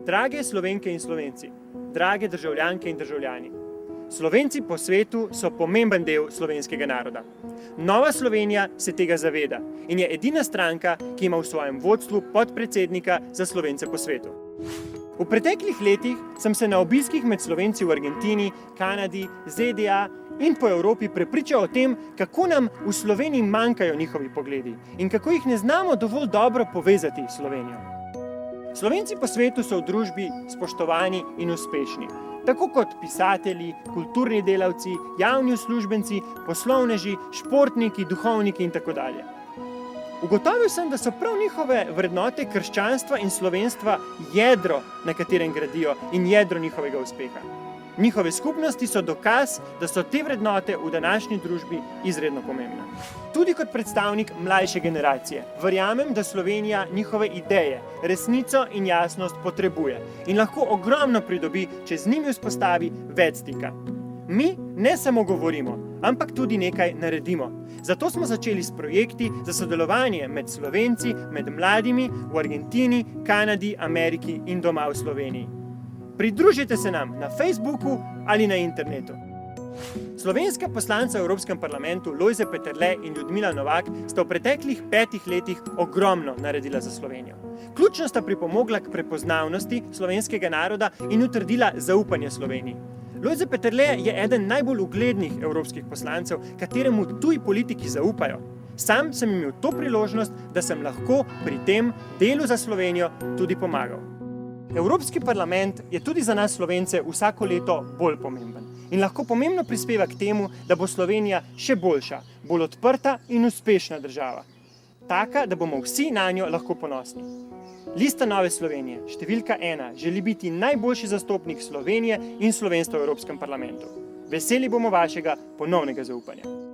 Drage Slovenke in Slovenci, drage državljanke in državljani, Slovenci po svetu so pomemben del slovenskega naroda. Nova Slovenija se tega zaveda in je edina stranka, ki ima v svojem vodstvu podpredsednika za Slovence po svetu. V preteklih letih sem se na obiskih med Slovenci v Argentini, Kanadi, ZDA in po Evropi prepričal o tem, kako nam v Sloveniji manjkajo njihovi pogledi in kako jih ne znamo dovolj dobro povezati s Slovenijo. Slovenci po svetu so v družbi spoštovani in uspešni, tako kot pisatelji, kulturni delavci, javni uslužbenci, poslovneži, športniki, duhovniki in tako dalje. Ugotovil sem, da so prav njihove vrednote krščanstva in slovenstva jedro, na katerem gradijo, in jedro njihovega uspeha. Njihove skupnosti so dokaz, da so te vrednote v današnji družbi izredno pomembne. Tudi kot predstavnik mlajše generacije verjamem, da Slovenija njihove ideje, resnico in jasnost potrebuje in lahko ogromno pridobi, če z njimi vzpostavi več stika. Mi ne samo govorimo, ampak tudi nekaj naredimo. Zato smo začeli s projekti za sodelovanje med Slovenci, med mladimi v Argentini, Kanadi, Ameriki in doma v Sloveniji. Pridružite se nam na Facebooku ali na internetu. Slovenska poslanca v Evropskem parlamentu Lojze Peterle in Ljudmila Novak sta v preteklih 5 letih ogromno naredila za Slovenijo. Ključno sta pripomogla k prepoznavnosti slovenskega naroda in utrdila zaupanje Sloveniji. Lojze Peterle je eden najbolj uglednih evropskih poslancev, kateremu tuji politiki zaupajo. Sam sem imel to priložnost, da sem lahko pri tem delu za Slovenijo tudi pomagal. Evropski parlament je tudi za nas Slovence vsako leto bolj pomemben in lahko pomembno prispeva k temu, da bo Slovenija še boljša, bolj odprta in uspešna država. Taka, da bomo vsi nanjo lahko ponosni. Lista Nove Slovenije, številka 1, želi biti najboljši zastopnik Slovenije in slovenstva v Evropskem parlamentu. Veseli bomo vašega ponovnega zaupanja.